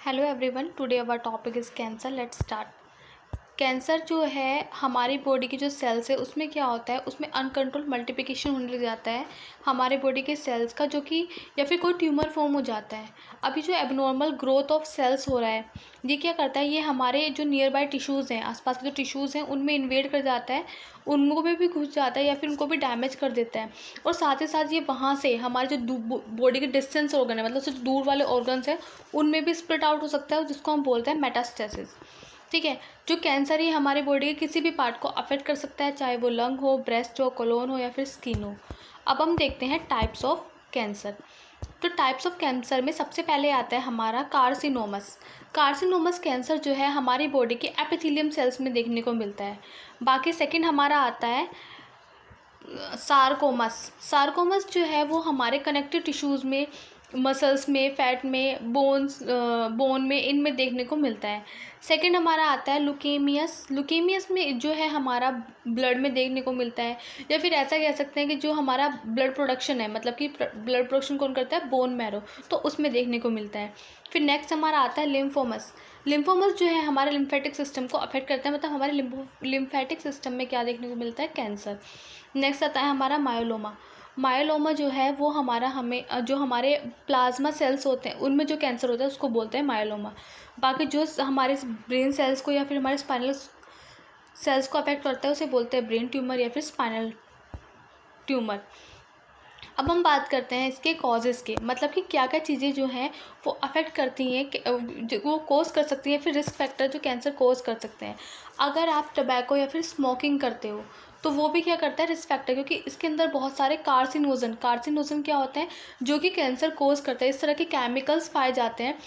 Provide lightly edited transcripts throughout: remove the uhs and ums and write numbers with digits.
Hello everyone, today our topic is cancer. Let's start. Cancer जो है हमारी body की जो सेल्स है उसमें क्या होता है, उसमें अनकंट्रोल मल्टीप्लिकेशन होने लग जाता है हमारे बॉडी के सेल्स का, जो कि या फिर कोई ट्यूमर फॉर्म हो जाता है। अभी जो एबनॉर्मल ग्रोथ ऑफ सेल्स हो रहा है, ये क्या करता है, ये हमारे जो नियर बाय टिश्यूज़ हैं, आसपास के जो टिश्यूज़ हैं उनमें इन्वेड कर जाता है, उनको भी घुस जाता है या फिर उनको भी डैमेज कर देता है। और साथ ही साथ ये वहाँ से हमारे जो बॉडी के डिस्टेंस ऑर्गन है, मतलब जो दूर वाले ऑर्गन्स हैं, उनमें भी स्प्लिट आउट हो सकता है, जिसको हम बोलते हैं मेटास्टेसिस। ठीक है। जो कैंसर ही हमारे बॉडी के किसी भी पार्ट को अफेक्ट कर सकता है, चाहे वो लंग हो, ब्रेस्ट हो, कोलोन हो या फिर स्किन हो। अब हम देखते हैं टाइप्स ऑफ कैंसर। तो टाइप्स ऑफ कैंसर में सबसे पहले आता है हमारा कार्सिनोमस। कार्सिनोमस कैंसर जो है हमारी बॉडी के एपिथेलियम सेल्स में देखने को मिलता है। बाकी सेकंड हमारा आता है सार्कोमस। सार्कोमस जो है वो हमारे कनेक्टिव टिश्यूज़ में, मसल्स में, फैट में, बोन में, इनमें देखने को मिलता है। सेकंड हमारा आता है लुकेमियस। लुकेमियस में जो है हमारा ब्लड में देखने को मिलता है, या फिर ऐसा कह सकते हैं कि जो हमारा ब्लड प्रोडक्शन है, मतलब कि ब्लड प्रोडक्शन कौन करता है, बोन मैरो, तो उसमें देखने को मिलता है। फिर नेक्स्ट हमारा आता है लिम्फोमस। लिम्फोमस जो है हमारे लिम्फेटिक सिस्टम को अफेक्ट करता है, मतलब हमारे लिम्फेटिक सिस्टम में क्या देखने को मिलता है, कैंसर। नेक्स्ट आता है हमारा मायोलोमा। मायोलोमा जो है वो जो हमारे प्लाज्मा सेल्स होते हैं उनमें जो कैंसर होता है उसको बोलते हैं मायोलोमा। बाकी जो हमारे ब्रेन सेल्स को या फिर हमारे स्पाइनल सेल्स को अफेक्ट करता है उसे बोलते हैं ब्रेन ट्यूमर या फिर स्पाइनल ट्यूमर। अब हम बात करते हैं इसके कॉजेज़ के, मतलब कि क्या क्या चीज़ें जो हैं वो अफेक्ट करती हैं, जो वो कोज कर सकती हैं, फिर रिस्क फैक्टर जो कैंसर कोज कर सकते हैं। अगर आप टबैको या फिर स्मोकिंग करते हो तो वो भी क्या करता है, रिस्क फैक्टर, क्योंकि इसके अंदर बहुत सारे कार्सिनोजन क्या होते हैं जो कि कैंसर कोज करते हैं। इस तरह के केमिकल्स पाए जाते हैं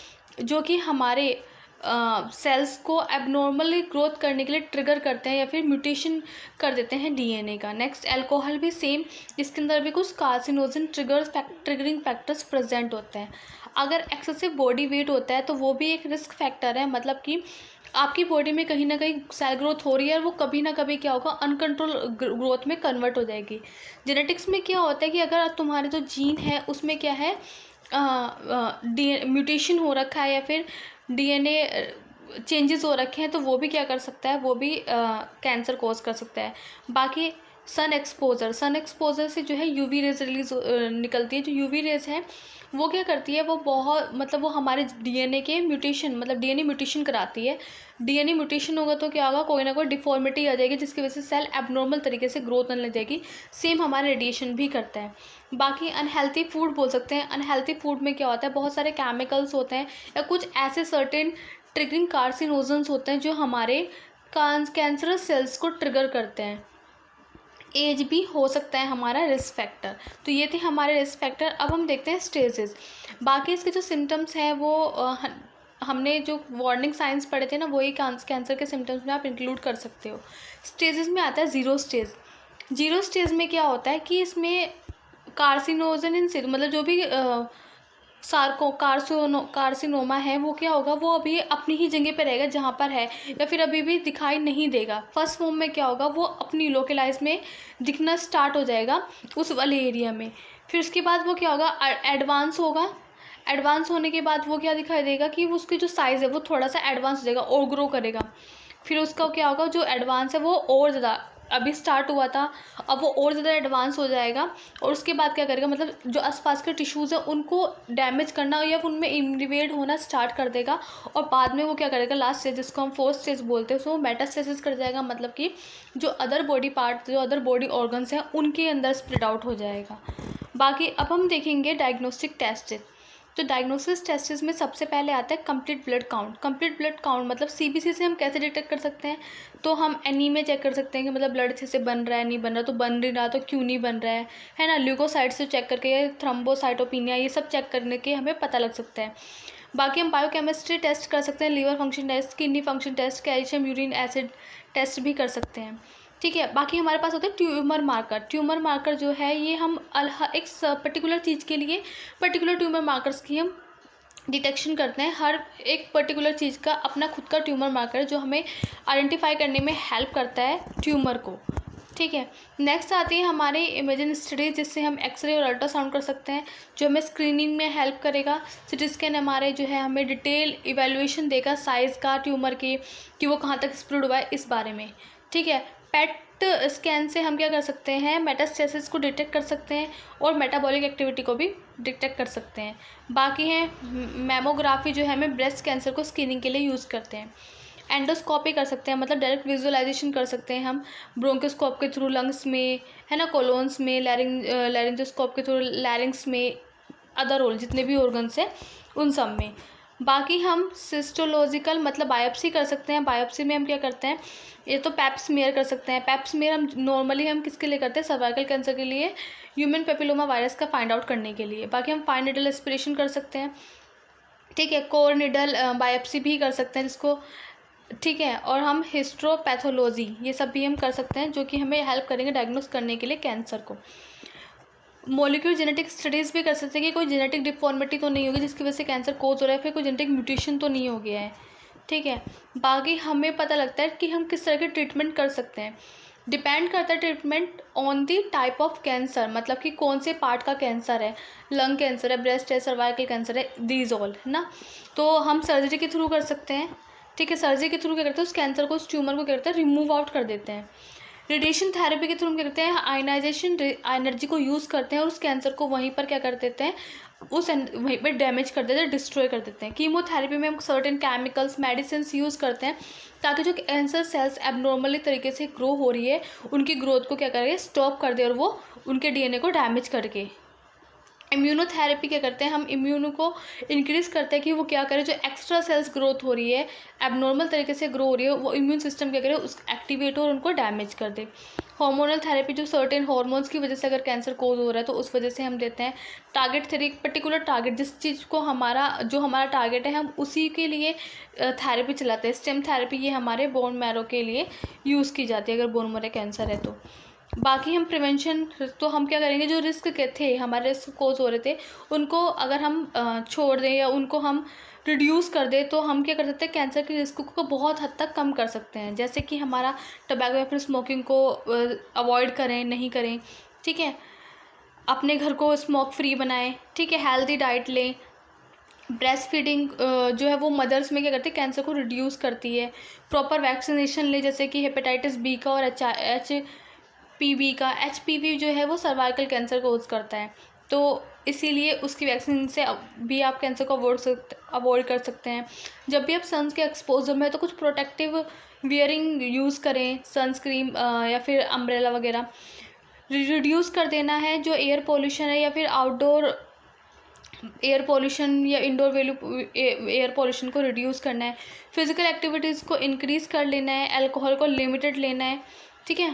जो कि हमारे सेल्स को एबनॉर्मली ग्रोथ करने के लिए ट्रिगर करते हैं या फिर म्यूटेशन कर देते हैं डीएनए का। नेक्स्ट अल्कोहल भी सेम, इसके अंदर भी कुछ कार्सिनोजन ट्रिगरिंग फैक्टर्स प्रेजेंट होते हैं। अगर एक्सेसिव बॉडी वेट होता है तो वो भी एक रिस्क फैक्टर है, मतलब कि आपकी बॉडी में कहीं ना कहीं सेल ग्रोथ हो रही है और वो कभी ना कभी क्या होगा, अनकंट्रोल ग्रोथ में कन्वर्ट हो जाएगी। जेनेटिक्स में क्या होता है कि अगर तुम्हारे जो जीन है उसमें क्या है, म्यूटेशन हो रखा है या फिर डीएनए चेंजेस हो रखे हैं, तो वो भी क्या कर सकता है, वो भी कैंसर कॉज कर सकता है। बाकी सन एक्सपोजर से जो है यूवी रेज रिलीज निकलती है। जो यूवी रेज है वो क्या करती है, वो बहुत, मतलब वो हमारे डीएनए के म्यूटेशन, मतलब डीएनए म्यूटेशन कराती है। डीएनए म्यूटेशन होगा तो क्या होगा, कोई ना कोई डिफॉर्मिटी आ जाएगी जिसकी वजह से सेल एबनॉर्मल तरीके से ग्रोथ करने लग जाएगी। सेम हमारा रेडिएशन भी करता है। बाकी अनहेल्थी फूड बोल सकते हैं। अनहेल्थी फूड में क्या होता है, बहुत सारे केमिकल्स होते हैं या कुछ ऐसे सर्टेन ट्रिगरिंग कार्सिनोजेंस होते हैं जो हमारे कैंसरस सेल्स को ट्रिगर करते हैं। एज भी हो सकता है हमारा रिस्क फैक्टर। तो ये थे हमारे रिस्क फैक्टर। अब हम देखते हैं स्टेजेस। बाकी इसके जो सिम्टम्स हैं वो हमने जो वार्निंग साइंस पढ़े थे ना, वही कैंसर के सिम्टम्स में आप इंक्लूड कर सकते हो। स्टेजेस में आता है जीरो स्टेज। जीरो स्टेज में क्या होता है कि इसमें कार्सिनोजन इन सिtu, मतलब जो भी कार्सिनोमा है वो क्या होगा, वो अभी अपनी ही जगह पे रहेगा जहाँ पर है, या फिर अभी भी दिखाई नहीं देगा। फर्स्ट फॉर्म में क्या होगा, वो अपनी लोकेलाइज में दिखना स्टार्ट हो जाएगा उस वाले एरिया में। फिर उसके बाद वो क्या होगा, एडवांस होगा। एडवांस होने के बाद वो क्या दिखाई देगा कि उसकी जो साइज़ है वो थोड़ा सा एडवांस हो जाएगा और ग्रो करेगा। फिर उसका क्या होगा, जो एडवांस है वो और ज़्यादा, अभी स्टार्ट हुआ था अब वो और ज़्यादा एडवांस हो जाएगा। और उसके बाद क्या करेगा, मतलब जो आसपास के टिश्यूज़ हैं उनको डैमेज करना या उनमें इन्वेड होना स्टार्ट कर देगा। और बाद में वो क्या करेगा, लास्ट स्टेज जिसको हम फोर्थ स्टेज बोलते हैं, उसको मेटास्टेसिस कर जाएगा, मतलब कि जो अदर बॉडी पार्ट, जो अदर बॉडी ऑर्गन्स हैं उनके अंदर स्प्रेड आउट हो जाएगा। बाकी अब हम देखेंगे डायग्नोस्टिक टेस्ट। तो डायग्नोसिस टेस्टिस में सबसे पहले आता है complete blood count. Complete blood count मतलब सीबीसी से हम कैसे डिटेक्ट कर सकते हैं, तो हम एनीमिया चेक कर सकते हैं कि मतलब ब्लड अच्छे से बन रहा है, नहीं बन रहा, तो बन नहीं रहा तो क्यों नहीं बन रहा है ना। ल्यूकोसाइट से चेक करके, थ्रोम्बोसाइटोपिनिया, ये सब चेक करने के हमें पता लग सकता है। बाकी हम बायोकेमिस्ट्री टेस्ट कर सकते हैं, liver function test, kidney function test, calcium urine acid test भी कर सकते हैं। ठीक है। बाकी हमारे पास होता है ट्यूमर मार्कर। ट्यूमर मार्कर जो है ये हम एक पर्टिकुलर चीज़ के लिए पर्टिकुलर ट्यूमर मार्कर्स की हम डिटेक्शन करते हैं। हर एक पर्टिकुलर चीज़ का अपना खुद का ट्यूमर मार्कर है जो हमें आइडेंटिफाई करने में हेल्प करता है ट्यूमर को। ठीक है। नेक्स्ट आती है हमारे इमेजिंग स्टडीज, जिससे हम एक्सरे और अल्ट्रासाउंड कर सकते हैं, जो हमें स्क्रीनिंग में हेल्प करेगा। सिटी स्कैन हमारे जो है हमें डिटेल इवेल्युएशन देगा साइज़ का ट्यूमर की, कि वो कहाँ तक स्प्रेड हुआ है इस बारे में। ठीक है। पेट स्कैन से हम क्या कर सकते हैं, मेटास्टेसिस को डिटेक्ट कर सकते हैं और मेटाबॉलिक एक्टिविटी को भी डिटेक्ट कर सकते हैं। बाकी है मैमोग्राफी, जो है हमें ब्रेस्ट कैंसर को स्क्रीनिंग के लिए यूज़ करते हैं। एंडोस्कोपी कर सकते हैं, मतलब डायरेक्ट विजुअलाइजेशन कर सकते हैं हम ब्रोंकोस्कोप के थ्रू लंग्स में, है ना, कोलोन्स में, लैरिंजोस्कोप के थ्रू लैरिंग्स में, अदर और जितने भी ऑर्गन्स हैं उन सब में। बाकी हम सिस्टोलॉजिकल मतलब बायोप्सी कर सकते हैं। बायोप्सी में हम क्या करते हैं, ये तो पैप स्मीयर कर सकते हैं। पैप स्मीयर हम नॉर्मली हम किसके लिए करते हैं, सर्वाइकल कैंसर के लिए, ह्यूमन पेपिलोमा वायरस का फाइंड आउट करने के लिए। बाकी हम फाइन निडल एस्पिरेशन कर सकते हैं। ठीक है। कोर निडल बायोप्सी भी कर सकते हैं जिसको, ठीक है। और हम हिस्ट्रोपैथोलॉजी ये सब भी हम कर सकते हैं, जो कि हमें हेल्प करेंगे डायग्नोस करने के लिए कैंसर को। मॉलिक्यूलर जेनेटिक स्टडीज़ भी कर सकते हैं कि कोई जेनेटिक डिफॉर्मिटी तो नहीं होगी जिसकी वजह से कैंसर कोज हो रहा है, फिर कोई जेनेटिक म्यूटेशन तो नहीं हो गया है। ठीक है। बाकी हमें पता लगता है कि हम किस तरह की ट्रीटमेंट कर सकते हैं। डिपेंड करता है treatment on the type of cancer, मतलब कि कौन से पार्ट का कैंसर है, लंग कैंसर है, ब्रेस्ट है, सर्वाइकल कैंसर है, दीज ऑल, है ना। तो हम सर्जरी के थ्रू कर सकते हैं। ठीक है। सर्जरी के थ्रू क्या करते हैं, उस कैंसर को, उस ट्यूमर को क्या करते हैं, रिमूव आउट कर देते हैं। रेडिएशन थेरेपी के थ्रू हम क्या करते हैं, आयनाइजेशन एनर्जी को यूज़ करते हैं और उस कैंसर को वहीं पर क्या कर देते हैं, वहीं पर डैमेज कर देते हैं, डिस्ट्रॉय कर देते हैं। कीमोथेरेपी में हम सर्टेन केमिकल्स मेडिसिन यूज़ करते हैं ताकि जो कैंसर सेल्स एबनॉर्मली तरीके से ग्रो हो रही है उनकी ग्रोथ को क्या करें, स्टॉप कर दे और वो उनके डीएनए को डैमेज करके। इम्यूनोथेरेपी क्या करते हैं, हम इम्यूनो को इंक्रीज़ करते हैं कि वो क्या करे, जो एक्स्ट्रा सेल्स ग्रोथ हो रही है, एबनॉर्मल तरीके से ग्रो हो रही है, वो इम्यून सिस्टम क्या करे, उस एक्टिवेट हो और उनको डैमेज कर दे। हार्मोनल थेरेपी, जो सर्टेन हार्मोन्स की वजह से अगर कैंसर कोज हो रहा है तो उस वजह से हम देते हैं। टारगेट थेरेपी, पर्टिकुलर टारगेट, जिस चीज़ को जो हमारा टारगेट है हम उसी के लिए थेरेपी चलाते हैं। स्टेम थेरेपी ये हमारे बोन मैरो के लिए यूज़ की जाती है अगर बोन मैरो कैंसर है तो। बाकी हम प्रिवेंशन, तो हम क्या करेंगे, जो रिस्क के थे, हमारे रिस्क कोज हो रहे थे, उनको अगर हम छोड़ दें या उनको हम रिड्यूस कर दें तो हम क्या कर सकते हैं, कैंसर के रिस्क को बहुत हद तक कम कर सकते हैं। जैसे कि हमारा टबैको या फिर स्मोकिंग को अवॉइड करें, नहीं करें। ठीक है। अपने घर को स्मोक फ्री बनाएं। ठीक है। हेल्दी डाइट लें। ब्रेस्ट फीडिंग जो है वो मदर्स में क्या करती है, कैंसर को रिड्यूस करती है। प्रॉपर वैक्सीनेशन ले, जैसे कि हेपेटाइटिस बी का और HPV का। HPV जो है वो सर्वाइकल कैंसर कोज करता है, तो इसीलिए उसकी वैक्सीन से भी आप कैंसर को अवॉइड कर सकते हैं। जब भी आप सन्स के एक्सपोजर में है तो कुछ प्रोटेक्टिव वियरिंग यूज़ करें, सनस्क्रीन या फिर अम्ब्रेला वगैरह। रिड्यूस कर देना है जो एयर पोल्यूशन है, या फिर आउटडोर एयर पोल्यूशन या इंडोर एयर पोल्यूशन को रिड्यूस करना है। फिजिकल एक्टिविटीज़ को इंक्रीज़ कर लेना है। अल्कोहल को लिमिटेड लेना है। ठीक है।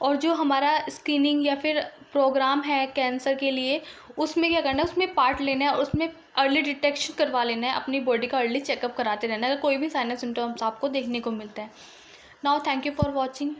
और जो हमारा स्क्रीनिंग या फिर प्रोग्राम है कैंसर के लिए, उसमें क्या करना है, उसमें पार्ट लेना है और उसमें अर्ली डिटेक्शन करवा लेना है, अपनी बॉडी का अर्ली चेकअप कराते रहना है अगर कोई भी साइन एंड सिम्टम्स आपको देखने को मिलता है। Now thank you for watching.